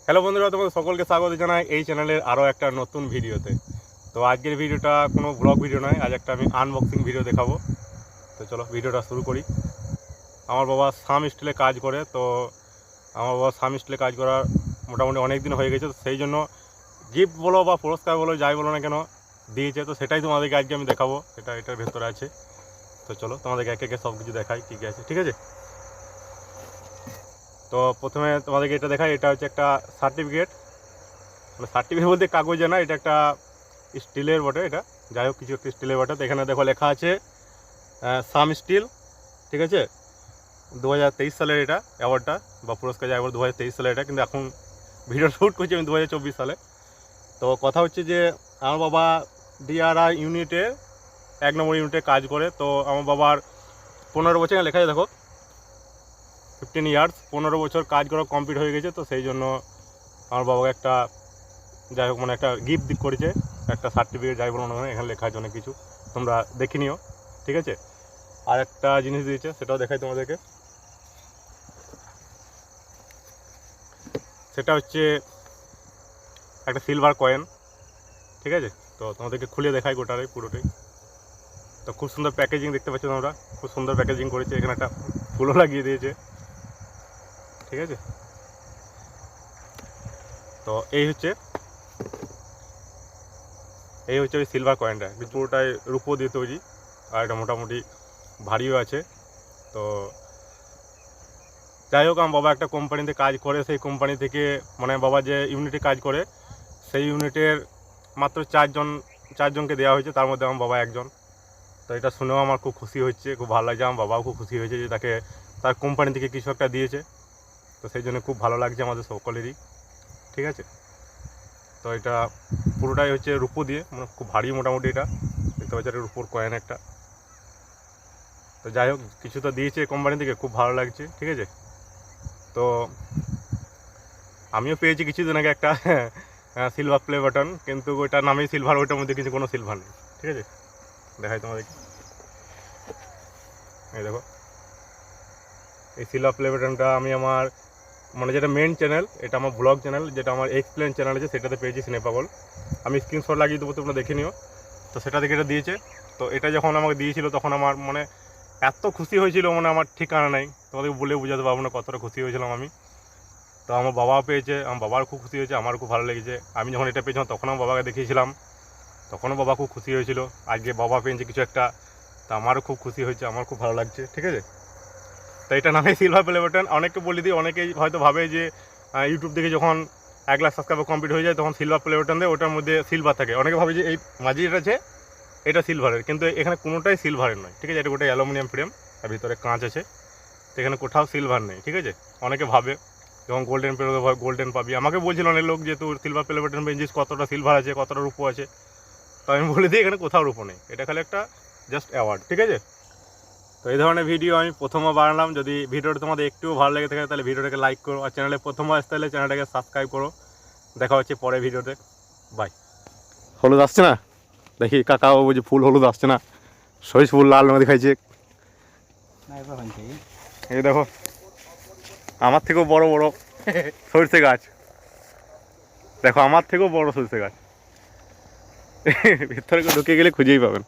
Hello বন্ধুরা, তোমাদের সকলকে স্বাগত জানাই এই চ্যানেলের আরও একটা নতুন ভিডিওতে। তো আজকের ভিডিওটা কোনো ব্লগ ভিডিও নয়, আজ একটা আমি আনবক্সিং ভিডিও দেখাবো। তো চলো ভিডিওটা শুরু করি। আমার বাবা সাম স্টিলে কাজ করে, তো আমার বাবা সাম স্টিলে কাজ করার মোটামুটি অনেক দিন হয়ে গেছে, তো সেই জন্য গিফট বলো বা পুরস্কার বলো যাই বলো না কেন দিয়েছে, তো সেটাই তোমাদেরকে আজকে আমি দেখাবো। এটার ভেতরে আছে। তো চলো তোমাদেরকে একে একে সব কিছু দেখাই কী কী আছে, ঠিক আছে। তো প্রথমে তোমাদেরকে এটা দেখাই। এটা হচ্ছে একটা সার্টিফিকেট, মানে সার্টিফিকেট বলতে কাগজে না, এটা একটা স্টিলের বটে। এটা যাই হোক, কিছু একটা স্টিলের বটে। তো এখানে দেখো লেখা আছে সাম স্টিল, ঠিক আছে। 2023 সালের এটা অ্যাওয়ার্ডটা বা পুরস্কার যাই বল, 2023 সালে এটা, কিন্তু এখন ভিডিও শ্যুট করছি আমি 2024 সালে। তো কথা হচ্ছে যে আমার বাবা ডিআরআই ইউনিটে 1 নম্বর ইউনিটে কাজ করে। তো আমার বাবার 15 বছর লেখা আছে, দেখো 15 ইয়ার্স, 15 বছর কাজ করা কমপ্লিট হয়ে গেছে। তো সেই জন্য আমার বাবাকে একটা যাই হোক মানে একটা গিফট করেছে, একটা সার্টিফিকেট যাই বলো না, এখানে লেখা আছে অনেক কিছু, তোমরা দেখে নিও, ঠিক আছে। আর একটা জিনিস দিয়েছে, সেটাও দেখাই তোমাদেরকে। সেটা হচ্ছে একটা সিলভার কয়েন, ঠিক আছে। তো তোমাদেরকে খুলে দেখাই গোটাটাই পুরোটাই। তো খুব সুন্দর প্যাকেজিং দেখতে পাচ্ছ তোমরা, খুব সুন্দর প্যাকেজিং করেছে। এখানে একটা ফুলও লাগিয়ে দিয়েছে, ঠিক আছে। তো এই হচ্ছে ওই সিলভার কয়েনটা, পুরোটাই রূপো দিয়ে তৈরি, আর এটা মোটামুটি ভারীও আছে। তো যাই হোক, আমার বাবা একটা কোম্পানিতে কাজ করে, সেই কোম্পানি থেকে মানে বাবা যে ইউনিটে কাজ করে সেই ইউনিটের মাত্র চারজনকে দেওয়া হয়েছে, তার মধ্যে আমার বাবা একজন। তো এটা শুনেও আমার খুব খুশি হচ্ছে, খুব ভালো লাগছে। আমার বাবাও খুব খুশি হয়েছে যে তাকে তার কোম্পানি থেকে কিছু একটা দিয়েছে। তো সেই জন্য খুব ভালো লাগছে আমাদের সকলেরই, ঠিক আছে। তো এটা পুরোটাই হচ্ছে রূপো দিয়ে, মানে খুব ভারী মোটামুটি। এটা দেখতে পাচ্ছি, এটা রূপোর কয়েন একটা। তো যাই হোক, কিছু তো দিয়েছে কোম্পানি থেকে, খুব ভালো লাগছে, ঠিক আছে। তো আমিও পেয়েছি কিছুদিন আগে একটা সিলভার প্লে বাটন, কিন্তু ওইটার নামেই সিলভার, ওইটার মধ্যে কিছু কোনো সিলভার নেই, ঠিক আছে। দেখাই তোমাদেরকে, এই দেখো এই সিলভার প্লে বাটনটা আমি আমার মানে যেটা মেন চ্যানেল, এটা আমার ব্লগ চ্যানেল, যেটা আমার এক্সপ্লেন চ্যানেল আছে, সেটাতে পেয়েছি সিনেপাগল। আমি স্ক্রিনশট লাগিয়ে দেবো, তোমরা দেখে নিও। তো সেটা থেকে এটা দিয়েছে। তো এটা যখন আমাকে দিয়েছিল তখন আমার মানে এত খুশি হয়েছিল, মানে আমার ঠিকানা নাই, তোমাদেরকে বলে বোঝাতে পারবো না কতটা খুশি হয়েছিলাম আমি। তো আমার বাবাও পেয়েছে, আমার বাবার খুব খুশি হয়েছে, আমারও খুব ভালো লেগেছে। আমি যখন এটা পেয়েছিলাম তখন আমার বাবাকে দেখিয়েছিলাম, তখনও বাবা খুব খুশি হয়েছিল। আজকে বাবা পেয়েছে কিছু একটা, তা আমারও খুব খুশি হয়েছে, আমার খুব ভালো লাগছে, ঠিক আছে। তো এটা নামে সিলভার প্লে বাটন। অনেককে বলে দিই, অনেকেই হয়তো ভাবে যে ইউটিউব থেকে যখন 1 লাখ সাবস্ক্রাইবার কমপ্লিট হয়ে যায় তখন সিলভার প্লে বাটন দেয়, ওটার মধ্যে সিলভার থাকে। অনেকে ভাবে যে এই মাঝে যেটা আছে এটা সিলভারের, কিন্তু এখানে কোনোটাই সিলভারের নয়, ঠিক আছে। এটা গোটা অ্যালুমিনিয়াম ফ্রেম, আর ভিতরে কাঁচ আছে। তো এখানে কোথাও সিলভার নেই, ঠিক আছে। অনেকে ভাবে যখন গোল্ডেন পেরোতে গোল্ডেন পাবি, আমাকে বলছিল অনেক লোক যে তোর সিলভার প্লে বাটন পেয়েছিস, কতটা সিলভার আছে, কতটা রূপো আছে। তো আমি বলে দিই এখানে কোথাও রূপো নেই, এটা খালি একটা জাস্ট অ্যাওয়ার্ড, ঠিক আছে। তো এই ধরনের ভিডিও আমি প্রথমবার বানালাম। যদি ভিডিওটা তোমাদের একটুও ভালো লেগে থাকে তাহলে ভিডিওটাকে লাইক করো, আর চ্যানেলে প্রথমবার আসতে হলে চ্যানেলটাকে সাবস্ক্রাইব করো। দেখা হচ্ছে পরের ভিডিওতে, বাই। হলুদ আসছে না, দেখি কাকাও বুঝি ফুল হলুদ আসছে না, সরিষ ফুল লাল রঙে দেখাইছে। এই দেখো আমার থেকেও বড় বড় সরষে গাছ, দেখো আমার থেকেও বড় সরষে গাছ। ভিতরে ঢুকে গেলে খুঁজেই পাবেন।